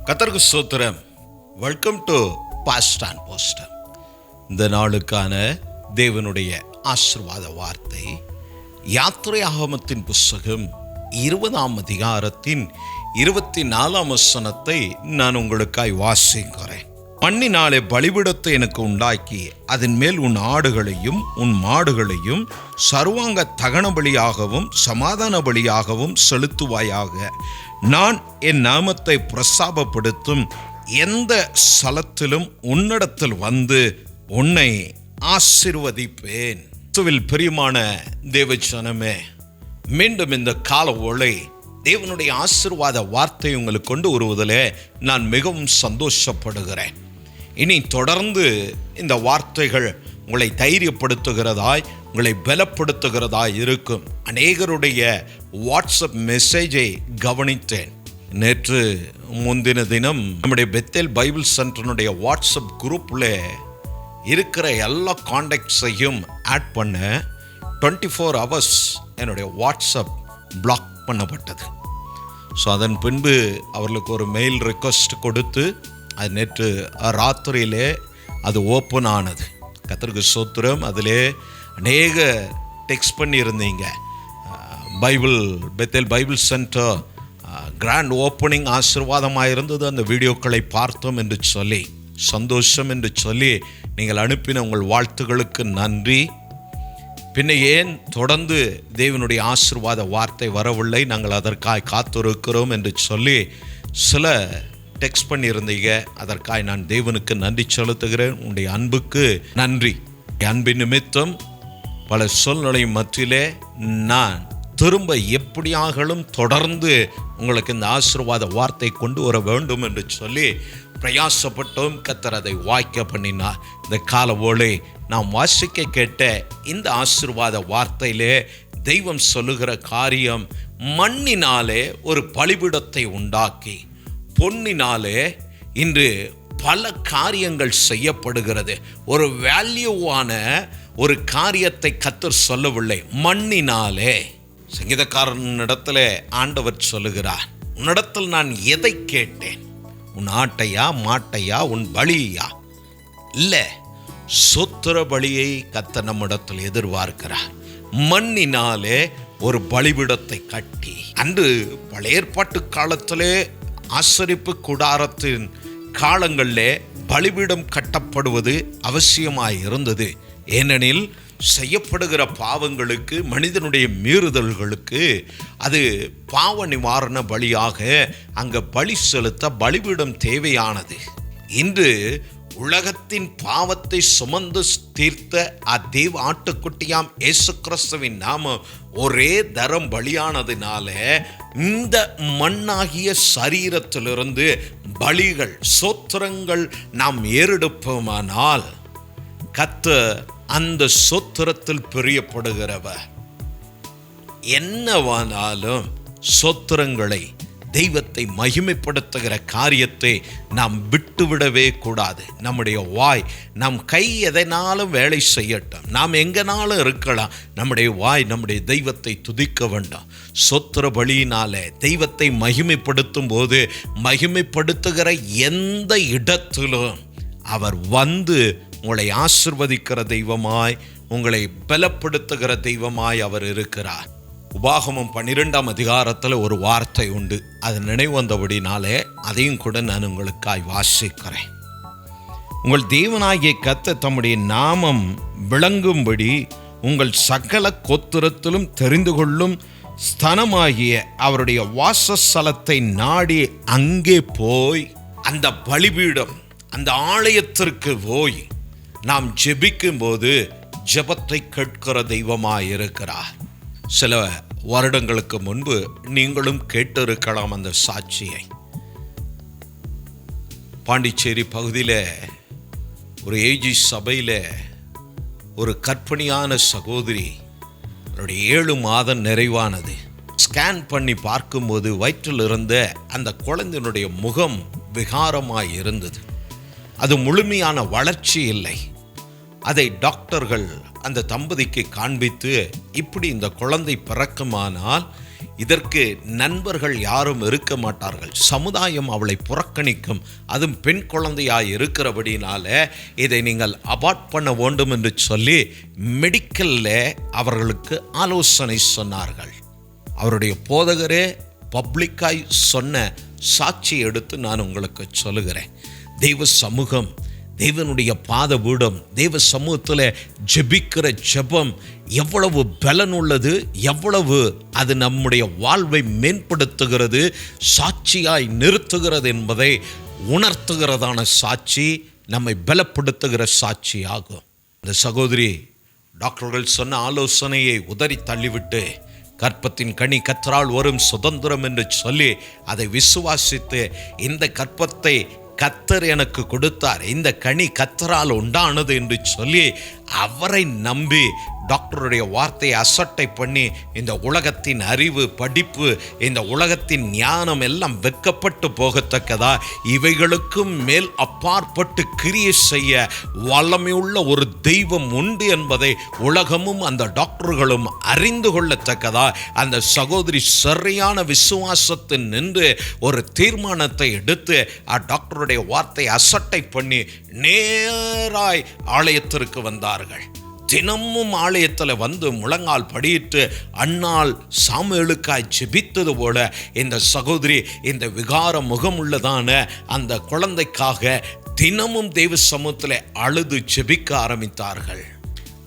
கர்த்தருக்கு ஸ்தோத்திரம். Welcome to past and poster. இந்த நாளுக்கான தேவனுடைய ஆசீர்வாத வார்த்தை யாத்திரையாகமத்தின் புஸ்தகம் 20ஆம் அதிகாரத்தின் 24ஆம் வசனத்தை நான் உங்களுக்காய் வாசிக்கிறேன். மண்ணினாலே பலிபீடத்தை எனக்கு உண்டாக்கி அதன் மேல் உன் ஆடுகளையும் உன் மாடுகளையும் சர்வாங்க தகன பலியாகவும் சமாதான பலியாகவும் செலுத்துவாயாக. நான் என் நாமத்தை பிரஸ்தாபப்படுத்தும் எந்த ஸ்தலத்திலும் உன்னிடத்தில் வந்து உன்னை ஆசீர்வதிப்பேன். பிரியமான தேவஜனமே, மீண்டும் இந்த கால ஒளை தேவனுடைய ஆசீர்வாத வார்த்தை உங்களுக்கு கொண்டு வருவதிலே நான் மிகவும் சந்தோஷப்படுகிறேன். இனி தொடர்ந்து இந்த வார்த்தைகள் உங்களை தைரியப்படுத்துகிறதாய், உங்களை பலப்படுத்துகிறதாய் இருக்கும். அநேகருடைய வாட்ஸ்அப் மெசேஜை கவனித்தேன். நேற்று முந்தின தினம் நம்முடைய பெத்தேல் பைபிள் சென்டருடைய வாட்ஸ்அப் குரூப்பில் இருக்கிற எல்லா கான்டாக்ட்ஸையும் ஆட் பண்ண 24 hours என்னுடைய வாட்ஸ்அப் பிளாக் பண்ணப்பட்டது. ஸோ அதன் பின்பு அவர்களுக்கு ஒரு மெயில் ரெக்வஸ்ட் கொடுத்து அது நேற்று ராத்திரியிலே அது ஓப்பன் ஆனது. கர்த்தருக்கு ஸ்தோத்திரம். அதிலே அநேக டெக்ஸ்ட் பண்ணியிருந்தீங்க. Bethel Bible centre grand opening ஆசீர்வாதமாக இருந்தது, அந்த வீடியோக்களை பார்த்தோம் என்று சொல்லி சந்தோஷம் என்று சொல்லி நீங்கள் அனுப்பின உங்கள் வாழ்த்துகளுக்கு நன்றி. பின்ன ஏன் தொடர்ந்து தேவனுடைய ஆசீர்வாத வார்த்தை வரவில்லை, நாங்கள் அதற்காக காத்திருக்கிறோம் என்று சொல்லி சில டெக்ஸ்ட் பண்ணியிருந்தீங்க. அதற்காக நான் தேவனுக்கு நன்றி செலுத்துகிறேன். உங்களுடைய அன்புக்கு நன்றி. அன்பின் நிமித்தம் பல சூழ்நிலை மத்தியிலே நான் திரும்ப எப்படியாகலும் தொடர்ந்து உங்களுக்கு இந்த ஆசீர்வாத வார்த்தை கொண்டு வர வேண்டும் என்று சொல்லி பிரயாசப்பட்டோம். கர்த்தர் அதை வாய்க்க பண்ணினார். இந்த கால ஒளி நாம் வாசிக்க கேட்ட இந்த ஆசீர்வாத வார்த்தையிலே தெய்வம் சொல்லுகிற காரியம், மண்ணினாலே ஒரு பலிபீடத்தை உண்டாக்கி பொன்னினாலே இன்று பல காரியங்கள் செய்யப்படுகிறது. ஒரு வேல்யூவான ஒரு காரியத்தை கர்த்தர் சொல்லவில்லை, மண்ணினாலே. சங்கீதக்காரனிடத்துல ஆண்டவர் சொல்லுகிறார், உன்னிடத்தில் நான் எதை கேட்டேன்? உன் ஆட்டையா மாட்டையா உன் பலியா? இல்லை, சொத்திர பலியை கர்த்தர் நம்மிடத்தில் எதிர்பார்க்கிறார். மண்ணினாலே ஒரு பலிபீடத்தை கட்டி, அன்று பழைய ஏற்பாட்டு காலத்திலே ஆசரிப்பு கூடாரத்தின் காலங்களிலே பலிபீடம் கட்டப்படுவது அவசியமாய் இருந்தது. ஏனெனில் செய்யப்படுகிற பாவங்களுக்கு, மனிதனுடைய மீறுதல்களுக்கு அது பாவ நிவாரண பலியாக அங்கே பலி செலுத்த பலிபீடம் தேவையானது. இன்று உலகத்தின் பாவத்தை சுமந்து தீர்த்த தேவ ஆட்டுக்குட்டியாம் இயேசு கிறிஸ்துவின் நாமம் ஒரே தரம் பலியானதினால இந்த மண்ணாகிய சரீரத்திலிருந்து பலிகள் சொத்திரங்கள் நாம் ஏறெடுப்போமானால் கர்த்தர் அந்த சொத்திரத்தில் பிரியப்படுகிறவர். என்னவானாலும் சொத்திரங்களை, தெய்வத்தை மகிமைப்படுத்துகிற காரியத்தை நாம் விட்டுவிடவே கூடாது. நம்முடைய வாய், நம் கை எதனாலும் வேலை செய்யட்டும், நாம் எங்கனாலும் இருக்கலாம், நம்முடைய வாய் நம்முடைய தெய்வத்தை துதிக்க வேண்டாம். சொத்திர பலியினாலே தெய்வத்தை மகிமைப்படுத்தும் போது, மகிமைப்படுத்துகிற எந்த இடத்திலும் அவர் வந்து உங்களை ஆசீர்வதிக்கிற தெய்வமாய், உங்களை பலப்படுத்துகிற தெய்வமாய் அவர் இருக்கிறார். உபாகமம் 12ஆம் அதிகாரத்தில் ஒரு வார்த்தை உண்டு. அது நினைவு வந்தபடினாலே அதையும் கூட நான் உங்களுக்காய் வாசிக்கிறேன். உங்கள் தேவனாகிய கர்த்தர் தம்முடைய நாமம் விளங்கும்படி உங்கள் சகல கோத்திரத்திலும் தெரிந்து கொள்ளும் ஸ்தலமாகிய அவருடைய வாசஸ்தலத்தை நாடி அங்கே போய், அந்த பலிபீடம், அந்த ஆலயத்திற்கு போய் நாம் ஜெபிக்கும் போது ஜெபத்தை கேட்கிற தெய்வமாயிருக்கிறார். சில வருடங்களுக்கு முன்பு நீங்களும் கேட்டிருக்கலாம் அந்த சாட்சியை. பாண்டிச்சேரி பகுதியில் ஒரு ஏஜி சபையில் ஒரு கர்ப்பிணியான சகோதரி, அவருடைய 7 மாதம் நிறைவானது. ஸ்கேன் பண்ணி பார்க்கும்போது வயிற்றில் இருந்த அந்த குழந்தையினுடைய முகம் விகாரமாய் இருந்தது. அது முழுமையான வளர்ச்சி இல்லை. அதை டாக்டர்கள் அந்த தம்பதிக்கு காண்பித்து, இப்படி இந்த குழந்தை பிறக்குமானால் இதற்கு நண்பர்கள் யாரும் இருக்க மாட்டார்கள். சமுதாயம் அவளை புறக்கணிக்கும். அதுவும் பெண் குழந்தையாய் இருக்கிறபடினால இதை நீங்கள் அபார்ட் பண்ண வேண்டும் என்று சொல்லி மெடிக்கல்ல அவர்களுக்கு ஆலோசனை சொன்னார்கள். அவருடைய போதகரே பப்ளிக்காய் சொன்ன சாட்சி எடுத்து நான் உங்களுக்கு சொல்லுகிறேன். தெய்வ சமூகம், தேவனுடைய பாதபீடம், தெய்வ சமூகத்தில் ஜெபிக்கிற ஜெபம் எவ்வளவு பலனுள்ளது, எவ்வளவு அது நம்முடைய வாழ்வை மேம்படுத்துகிறது, சாட்சியாய் நிறுத்துகிறது என்பதை உணர்த்துகிறதான சாட்சி, நம்மை பலப்படுத்துகிற சாட்சி ஆகும். இந்த சகோதரி டாக்டர்கள் சொன்ன ஆலோசனையை உதறி தள்ளிவிட்டு கற்பத்தின் கனி கர்த்தரால் வரும் சுதந்திரம் என்று சொல்லி அதை விசுவாசித்து, இந்த கற்பத்தை கர்த்தர் எனக்கு கொடுத்தார், இந்த கனி கர்த்தரால் உண்டானது என்று சொல்லி அவரை நம்பி டாக்டருடைய வார்த்தையை அசட்டை பண்ணி இந்த உலகத்தின் அறிவு, படிப்பு, இந்த உலகத்தின் ஞானம் எல்லாம் வெட்கப்பட்டு போகத்தக்கதா இவைகளுக்கும் மேல் அப்பாற்பட்டு கிரியை செய்ய வல்லமையுள்ள ஒரு தெய்வம் உண்டு என்பதை உலகமும் அந்த டாக்டர்களும் அறிந்து கொள்ளத்தக்கதா அந்த சகோதரி சரியான விசுவாசத்தில் நின்று ஒரு தீர்மானத்தை எடுத்து டாக்டருடைய வார்த்தை அசட்டை பண்ணி நேராய் ஆலயத்திற்கு வந்தார்கள். தினமும் ஆலயத்தில் வந்து முழங்கால் படியிட்டு அன்னாள் சாமுவேலுக்காய் ஜெபித்தது போல இந்த சகோதரி இந்த விகார முகமுள்ளதான அந்த குழந்தைக்காக தினமும் தெய்வ சமூகத்தில் அழுது ஜெபிக்க ஆரம்பித்தார்கள்.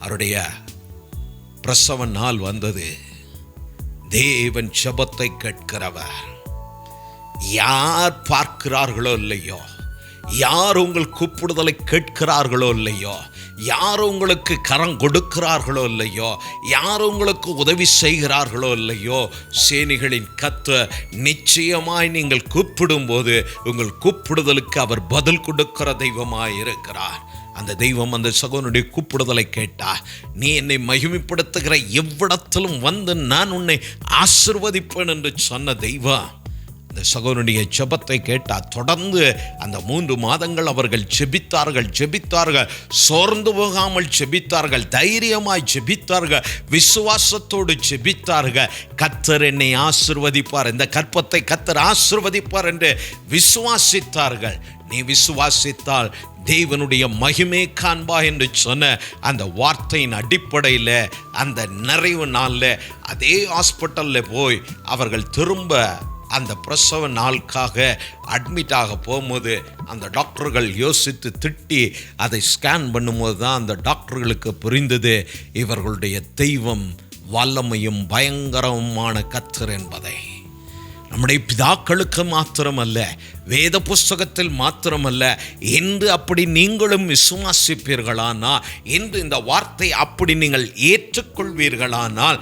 அவருடைய பிரசவ நாள் வந்தது. தேவன் ஜெபத்தை கேட்கிறவர். யார் பார்க்கிறார்களோ இல்லையோ, யார் உங்கள் கூப்பிடுதலை கேட்கிறார்களோ இல்லையோ, யார் உங்களுக்கு கரம் கொடுக்கிறார்களோ இல்லையோ, யார் உங்களுக்கு உதவி செய்கிறார்களோ இல்லையோ, சேனைகளின் கர்த்தர் நிச்சயமாய் நீங்கள் கூப்பிடும்போது உங்கள் கூப்பிடுதலுக்கு அவர் பதில் கொடுக்கிற தெய்வமாய் இருக்கிறார். அந்த தெய்வம் அந்த சகோதரனுடைய கூப்பிடுதலை கேட்டார். நீ என்னை மகிமைப்படுத்துகிற எவ்விடத்திலும் வந்து நான் உன்னை ஆசீர்வதிப்பேன் என்று சொன்ன தெய்வம் அந்த சகோதரனுடைய ஜெபத்தை கேட்டார். தொடர்ந்து அந்த 3 மாதங்கள் அவர்கள் ஜெபித்தார்கள். சோர்ந்து போகாமல் ஜெபித்தார்கள், தைரியமாய் ஜெபித்தார்கள், விசுவாசத்தோடு ஜெபித்தார்கள். கர்த்தர் என்னை ஆசீர்வதிப்பார், இந்த கற்பத்தை கர்த்தர் ஆசீர்வதிப்பார் என்று விசுவாசித்தார்கள். நீ விசுவாசித்தால் தேவனுடைய மகிமை காண்பா என்று சொன்ன அந்த வார்த்தையின் அடிப்படையில் அந்த நிறைவு நாளில் அதே ஹாஸ்பிட்டலில் போய் அவர்கள் திரும்ப அந்த பிரசவ நாளுக்காக அட்மிட் ஆக போகும்போது அந்த டாக்டர்கள் யோசித்து திட்டி அதை ஸ்கேன் பண்ணும்போது தான் அந்த டாக்டர்களுக்கு புரிந்தது இவர்களுடைய தெய்வம் வல்லமையும் பயங்கரமான கர்த்தர் என்பதை. நம்முடைய பிதாக்களுக்கு மாத்திரமல்ல, வேத புஸ்தகத்தில் மாத்திரமல்ல, என்று அப்படி நீங்களும் விசுவாசிப்பீர்களானால், என்று இந்த வார்த்தை அப்படி நீங்கள் ஏற்றுக்கொள்வீர்களானால்,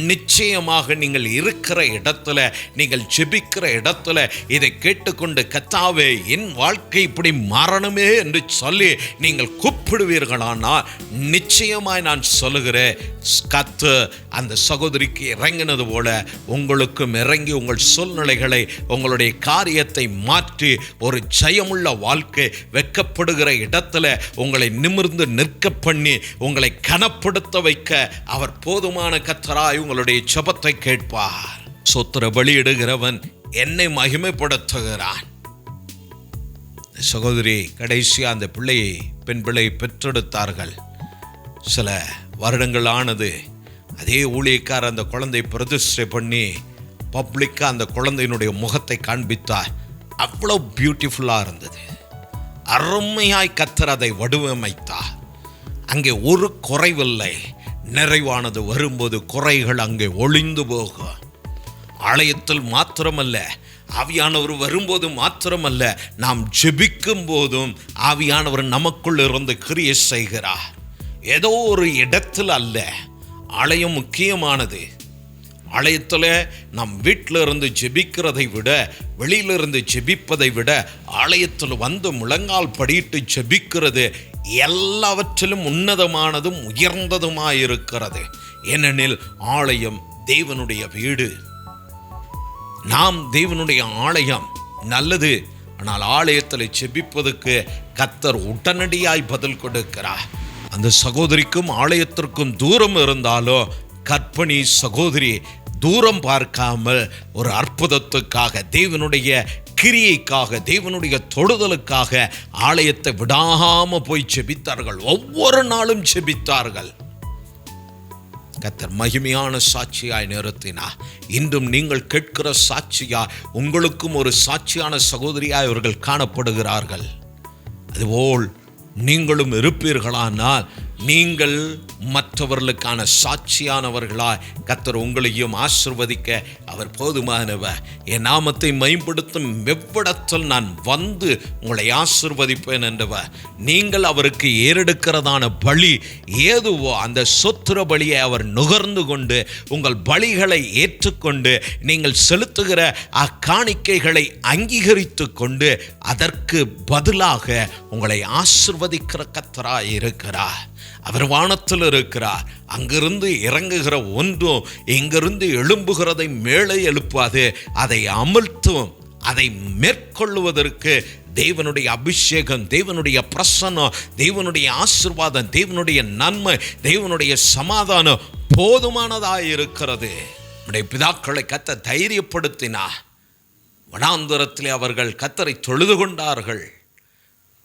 நிச்சயமாக நீங்கள் இருக்கிற இடத்துல, நீங்கள் ஜெபிக்கிற இடத்துல இதை கேட்டுக்கொண்டு கர்த்தாவே என் வாழ்க்கை இப்படி மாறணுமே என்று சொல்லி நீங்கள் கூப்பிடுவீர்களானால், நிச்சயமாய் நான் சொல்லுகிறேன், கர்த்தர் அந்த சகோதரிக்கு இறங்கினது போல உங்களுக்கும் இறங்கி உங்கள் சூழ்நிலைகளை, உங்களுடைய காரியத்தை மாற்றி ஒரு ஜெயமுள்ள வாழ்க்கை, வெட்கப்படுகிற இடத்துல உங்களை நிமிர்ந்து நிற்க பண்ணி உங்களை கனப்படுத்த வைக்க அவர் போதுமான கர்த்தராய் உங்களுடைய ஜெபத்தை கேட்பார். சொத்திர பலியிடுகிறவன் என்னை மகிமைப்படுத்துகிறான். சகோதரி கடைசியா அந்த பிள்ளையை, பெண் பிள்ளையை பெற்றெடுத்தார்கள். சில வருடங்கள் ஆனது. அதே ஊழியக்காரர் அந்த குழந்தை பிரதிஷ்டை பண்ணி பப்ளிக்காக அந்த குழந்தையினுடைய முகத்தை காண்பித்தார். அவ்வளோ பியூட்டிஃபுல்லாக இருந்தது. அருமையாய் கர்த்தர் அதை வடிவமைத்தார். அங்கே ஒரு குறைவில்லை. நிறைவானது வரும்போது குறைகள் அங்கே ஒளிந்து போகும். ஆலயத்தில் மாத்திரமல்ல, ஆவியானவர் வரும்போது மாத்திரமல்ல, நாம் ஜெபிக்கும் போதும் ஆவியானவர் நமக்குள் இருந்து கிரியை செய்கிறார். ஏதோ ஒரு இடத்தில் அல்ல. ஆலயம் முக்கியமானது. ஆலயத்தில் நாம் வீட்டில் இருந்து ஜெபிக்கிறதை விட, வெளியிலிருந்து ஜெபிப்பதை விட, ஆலயத்தில் வந்து முழங்கால் படியிட்டு ஜெபிக்கிறது எல்லாவற்றிலும் உன்னதமானதும் உயர்ந்ததுமாயிருக்கிறது. ஏனெனில் ஆலயம் தேவனுடைய வீடு. நாம் தேவனுடைய ஆலயம். நல்லது. ஆனால் ஆலயத்தில் ஜெபிப்பதற்கு கர்த்தர் உடனடியாய் பதில் கொடுக்கிறார். அந்த சகோதரிக்கும் ஆலயத்திற்கும் தூரம் இருந்தாலோ கற்பனி சகோதரி தூரம் பார்க்காமல் ஒரு அற்புதத்துக்காக, தேவனுடைய கிரியைக்காக, தேவனுடைய தொடுதலுக்காக ஆலயத்தை விடாமல் போய் செபித்தார்கள். ஒவ்வொரு நாளும் செபித்தார்கள். கர்த்தர் மகிமையான சாட்சியாய் நிறுத்தினார். இன்றும் நீங்கள் கேட்கிற சாட்சியாய் உங்களுக்கும் ஒரு சாட்சியான சகோதரியாய் அவர்கள் காணப்படுகிறார்கள். அதுபோல் நீங்களும் இருப்பீர்களானால் நீங்கள் மற்றவர்களுக்கான சாட்சியானவர்களாய் கர்த்தர் உங்களையும் ஆசீர்வதிக்க அவர் போதுமானவர். என் நாமத்தை மேம்படுத்தும் எவ்விடத்தில் நான் வந்து உங்களை ஆசீர்வதிப்பேன் என்றவர். நீங்கள் அவருக்கு ஏறெடுக்கிறதான பலி ஏதுவோ அந்த சொத்துர பலியை அவர் நுகர்ந்து கொண்டு உங்கள் பலிகளை ஏற்றுக்கொண்டு நீங்கள் செலுத்துகிற அக்காணிக்கைகளை அங்கீகரித்து கொண்டு அதற்கு பதிலாக உங்களை ஆசீர்வதிக்கிற கர்த்தராய் இருக்கிறார். அவர் வானத்தில் இருக்கிறார். அங்கிருந்து இறங்குகிற ஒன்றும் இங்கிருந்து எழும்புகிறதை மேலே எழுப்பாது. அதை அமிழ்த்தும் அதை மேற்கொள்ளுவதற்கு தேவனுடைய அபிஷேகம், தேவனுடைய பிரசன்னம், தேவனுடைய ஆசீர்வாதம், தேவனுடைய நன்மை, தேவனுடைய சமாதானம் போதுமானதாக இருக்கிறது. நம்முடைய பிதாக்களை கர்த்தர் தைரியப்படுத்தினார். வனாந்தரத்திலே அவர்கள் கர்த்தரை தொழுது கொண்டார்கள்.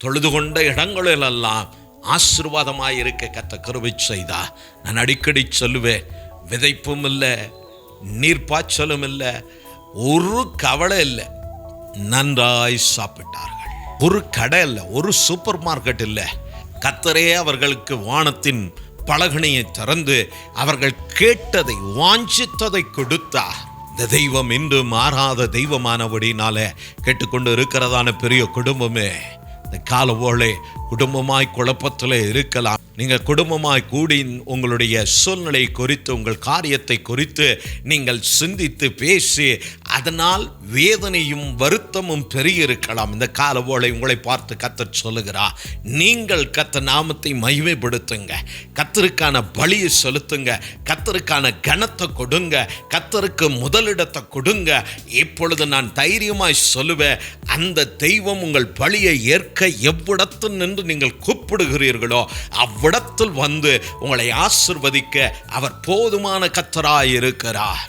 தொழுது கொண்ட இடங்களிலெல்லாம் ஆசீர்வாதமாயிருக்க கர்த்தர் கிருபை செய்தார். நான் அடிக்கடி சொல்லுவேன், விதைப்பும் இல்லை, நீர்ப்பாய்ச்சலும் இல்லை, ஒரு கவலை இல்லை, நன்றாய் சாப்பிட்டார்கள். ஒரு கடை இல்லை, ஒரு சூப்பர் மார்க்கெட் இல்லை. கர்த்தரே அவர்களுக்கு வானத்தின் பலகணியை திறந்து அவர்கள் கேட்டதை வாஞ்சித்ததை கொடுத்தார். இந்த தெய்வம் இன்று மாறாத தெய்வமானபடினால கேட்டுக்கொண்டு இருக்கிறதான பெரிய குடும்பமே, இந்த காலவோளே குடும்பமாய் குழப்பத்தில் இருக்கலாம். நீங்கள் குடும்பமாய் கூடி உங்களுடைய சூழ்நிலை குறித்து, உங்கள் காரியத்தை குறித்து நீங்கள் சிந்தித்து பேசி அதனால் வேதனையும் வருத்தமும் பெருகியிருக்கலாம். இந்த காலவோளை உங்களை பார்த்து கர்த்தர் சொல்லுகிறார், நீங்கள் கர்த்தர் நாமத்தை மகிமைப்படுத்துங்க, கர்த்தருக்கான பலியை செலுத்துங்க, கர்த்தருக்கான கனத்தை கொடுங்க, கர்த்தருக்கு முதலிடத்தை கொடுங்க. இப்பொழுது நான் தைரியமாய் சொல்லுவேன், அந்த தெய்வம் உங்கள் பலியை ஏற்க எவ்விடத்தில் நின்று நீங்கள் கூப்பிடுகிறீர்களோ அவ்விடத்தில் வந்து உங்களை ஆசீர்வதிக்க அவர் போதுமான கர்த்தராய் இருக்கிறார்.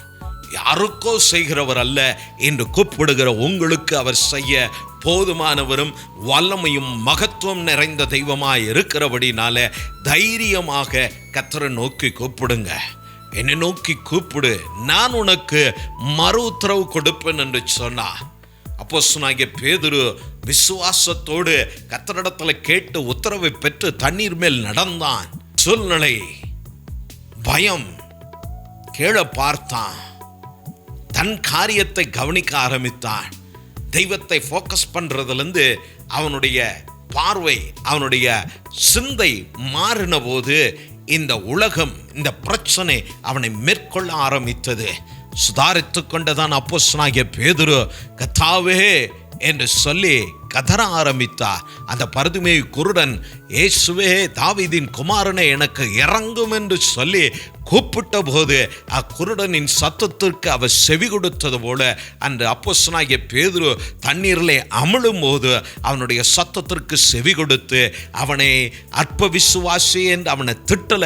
யாருக்கோ செய்கிறவர் அல்ல, என்று கூப்பிடுகிற உங்களுக்கு அவர் செய்ய போதுமானவரும் வல்லமையும் மகத்துவம் நிறைந்த தெய்வமாய் இருக்கிறபடினால தைரியமாக கர்த்தரை நோக்கி கூப்பிடுங்க. என்னை நோக்கி கூப்பிடு, நான் உனக்கு மறு உத்தரவு கொடுப்பேன் என்று சொன்னார். அப்போஸ்தலனாகிய பேதுரு விசுவாசத்தோடு கர்த்தரிடத்தில் கேட்டு உத்தரவை பெற்று தண்ணீர் மேல் நடந்தான். சூழ்நிலை, பயம், கீழே பார்த்தான், தன் காரியத்தை கவனிக்க ஆரம்பித்தான். தெய்வத்தை ஃபோக்கஸ் பண்றதுலேருந்து அவனுடைய பார்வை, அவனுடைய சிந்தை மாறின போது இந்த உலகம், இந்த பிரச்சனை அவனை மேற்கொள்ள ஆரம்பித்தது. சுதாரித்து கொண்டதான் அப்போஸ்தலனாகிய பேதுரு கர்த்தாவே என்று சொல்லி கதற ஆரம்பித்தார். அந்த பர்திமேயு குருடன், இயேசுவே தாவீதின் குமாரனே எனக்கு இறங்கும் என்று சொல்லி கூப்பிட்ட போது அக்குருடனின் சத்தத்திற்கு அவர் செவி கொடுத்தது போல அந்த அப்போஸ்தலனாகிய பேதுரு தண்ணீரிலே அமிழும் போது அவனுடைய சத்தத்திற்கு செவி கொடுத்து அவனை அற்ப விசுவாசி என்று அவனை திட்டல,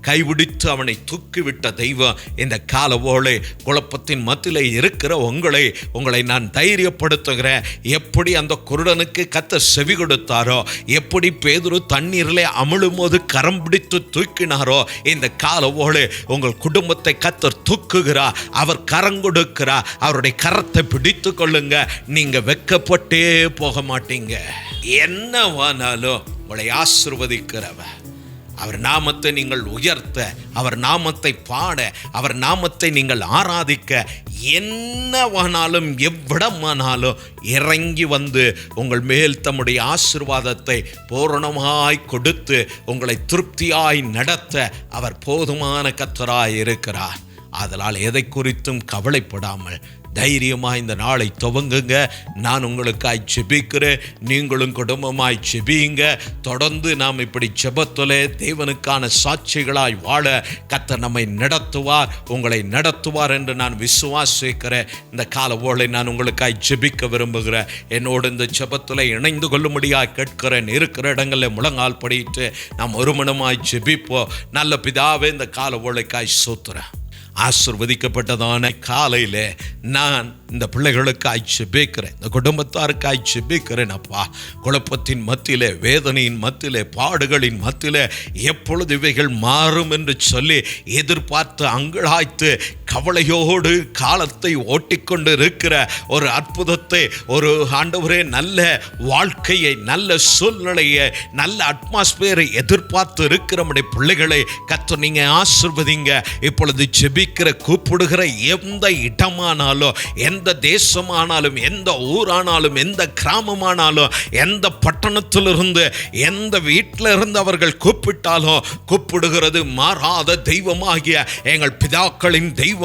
கைபிடித்து அவனை தூக்கிவிட்ட தெய்வம் இந்த காலவோளை குழப்பத்தின் மத்தியிலே இருக்கிற உங்களை நான் தைரியப்படுத்துகிறேன். எப்படி அந்த குருடனுக்கு கர்த்தர் செவி கொடுத்தாரோ, எப்படி பேதுரு தண்ணீரிலே அமிழும் போது கரம் பிடித்து தூக்கினாரோ, இந்த காலவோளை உங்கள் குடும்பத்தை கர்த்தர் தூக்குகிறார். அவர் கரம் கொடுக்கிறார். அவருடைய கரத்தை பிடித்து கொள்ளுங்க. நீங்க வெட்கப்பட்டே போக மாட்டீங்க. என்னவானாலும் உங்களை ஆசீர்வதிக்கிறவர். அவர் நாமத்தை நீங்கள் உயர்த்த, அவர் நாமத்தை பாட, அவர் நாமத்தை நீங்கள் ஆராதிக்க, என்னவானாலும் எவ்விடமானாலும் இறங்கி வந்து உங்கள் மேல் தம்முடைய ஆசீர்வாதத்தை பூரணமாய் கொடுத்து உங்களை திருப்தியாய் நடத்த அவர் போதுமான கர்த்தராய் இருக்கிறார். அதனால் எதை குறித்தும் கவலைப்படாமல் தைரியமாக இந்த நாளை துவங்குங்க. நான் உங்களுக்காய் ஜெபிக்கிறேன், நீங்களும் குடும்பமாய் ஜெபியுங்க. தொடர்ந்து நாம் இப்படி ஜெபத்திலே தேவனுக்கான சாட்சிகளாய் வாழ கர்த்தர் நம்மை நடத்துவார், உங்களை நடத்துவார் என்று நான் விசுவாசிக்கிறேன். இந்த காலவோளை நான் உங்களுக்காய் ஜெபிக்க விரும்புகிறேன். என்னோடு இந்த ஜெபத்தில் இணைந்து கொள்ளும்படியாக கேட்கிறேன். இருக்கிற இடங்களில் முழங்கால் படிட்டு நாம் ஒரு மனமாய் ஜெபிப்போம். நல்ல பிதாவே, இந்த காலவோளைக்காய் ஸ்தோத்திரம். ஆசீர்வதிக்கப்பட்டதான காலையில் நான் இந்த பிள்ளைகளுக்காய் ஜெபிக்கிறேன், இந்த குடும்பத்தாருக்காய் ஜெபிக்கிறேன். அப்பா, குழப்பத்தின் மத்தியிலே, வேதனையின் மத்தியிலே, பாடுகளின் மத்தியிலே எப்பொழுது இவைகள் மாறும் என்று சொல்லி எதிர்பார்த்து அங்கலாய்த்து கவலையோடு காலத்தை ஓட்டிக்கொண்டு இருக்கிற ஒரு அற்புதத்தை, ஒரு ஆண்டவரே நல்ல வாழ்க்கையை, நல்ல சூழ்நிலையை, நல்ல அட்மாஸ்பியரை எதிர்பார்த்து இருக்கிற நம்முடைய பிள்ளைகளை கர்த்தர் நீங்க ஆசீர்வதிங்க. இப்பொழுது ஜெபிக்கிற கூப்பிடுகிற எந்த இடமானாலும், எந்த தேசமானாலும், எந்த ஊரானாலும், எந்த கிராமமானாலும், எந்த பட்டணத்திலிருந்து, எந்த வீட்டில் இருந்து அவர்கள் கூப்பிட்டாலும், கூப்பிடுகிறது மாறாத தெய்வமாகிய எங்கள் பிதாக்களின் தெய்வம்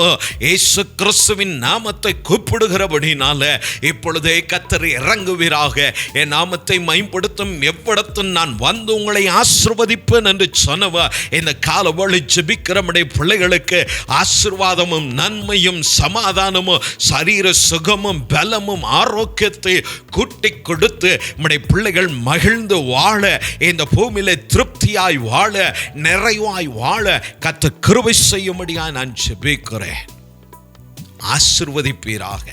இயேசு கிறிஸ்துவின் நாமத்தை கூப்பிடுகிறபடினால இப்பொழுதே கர்த்தர் இறங்குவீராக. என் நாமத்தை மேம்படுத்தும் எவ்விடத்தும் நான் வந்து உங்களை ஆசீர்வதிப்பேன் என்று சொன்னவ இந்த காலவழி ஜெபிக்கிற நம்முடைய பிள்ளைகளுக்கு ஆசீர்வாதமும் நன்மையும் சமாதானமும் சரீர சுகமும் பலமும் ஆரோக்கியத்தை கூட்டி கொடுத்து நம்முடைய பிள்ளைகள் மகிழ்ந்து வாழ, இந்த பூமியில திருப்தியாய் வாழ, நிறைவாய் வாழ கர்த்தர் கிருபை செய்யும்படியாய் நான் ஜெபிக்கிறேன். ஆசீர்வதிப்பீராக.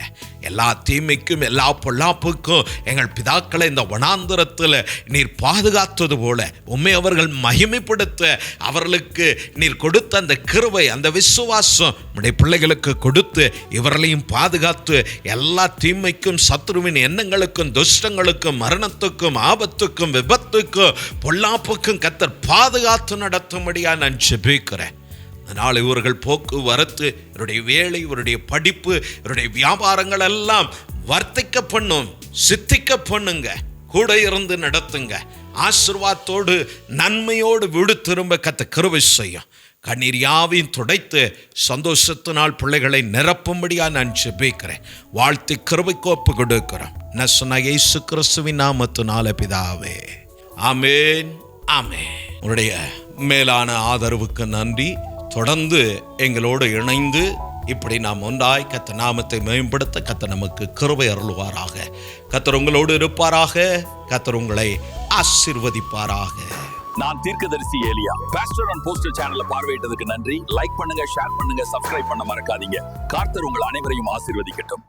எல்லா தீமைக்கும் எல்லா பொல்லாப்புக்கும் எங்கள் பிதாக்களை இந்த வனாந்தரத்தில் நீர் பாதுகாத்தது போல உம்மை அவர்கள் மகிமைப்படுத்த அவர்களுக்கு நீர் கொடுத்த அந்த கிருபை, அந்த விசுவாசம் நம்முடைய பிள்ளைகளுக்கு கொடுத்து இவர்களையும் பாதுகாத்து எல்லா தீமைக்கும், சத்துருவின் எண்ணங்களுக்கும், துஷ்டங்களுக்கும், மரணத்துக்கும், ஆபத்துக்கும், விபத்துக்கும், பொல்லாப்புக்கும் கர்த்தர் பாதுகாத்து நடத்தும்படியா நான் ஜெபிக்கிறேன். அதனால் இவர்கள் போக்குவரத்து, இவருடைய வேலை, இவருடைய படிப்பு, இவருடைய வியாபாரங்கள் எல்லாம் வர்த்திக்க பண்ணும், சித்திக்க பண்ணுங்க, கூட இருந்து நடத்துங்க. ஆசீர்வாதத்தோடு நன்மையோடு வீடு திரும்ப கர்த்தர் கிருபை செய்யும். கண்ணீர் யாவையும் துடைத்து சந்தோஷத்தினால் பிள்ளைகளை நிரப்பும்படியா நான் ஜெபிக்கிறேன். வாழ்த்தி கிருபைக்கு ஒப்பு கொடுக்கிறோம். நசன இயேசு கிறிஸ்துவின் நாமத்தினால பிதாவே, ஆமென், ஆமென். உங்களுடைய மேலான ஆதரவுக்கு நன்றி. தொடர்ந்து எங்களோடு இணைந்து இப்படி நாம் ஒன்றாய் கர்த்தர் நாமத்தை மேம்படுத்த கர்த்தர் நமக்கு கிருபை அருள்வாராக. கர்த்தர் உங்களோடு இருப்பாராக. கர்த்தர் உங்களை ஆசீர்வதிப்பாராக. நான் தீர்க்கதரிசி ஏலியா. பாஸ்டர் ஆன் போஸ்டர் சேனலை பார்வையிட்டதுக்கு நன்றி. லைக் பண்ணுங்க, ஷேர் பண்ணுங்க, சப்ஸ்கிரைப் பண்ண மறக்காதீங்க. கர்த்தர் உங்கள் அனைவரையும் ஆசீர்வதிக்கட்டும்.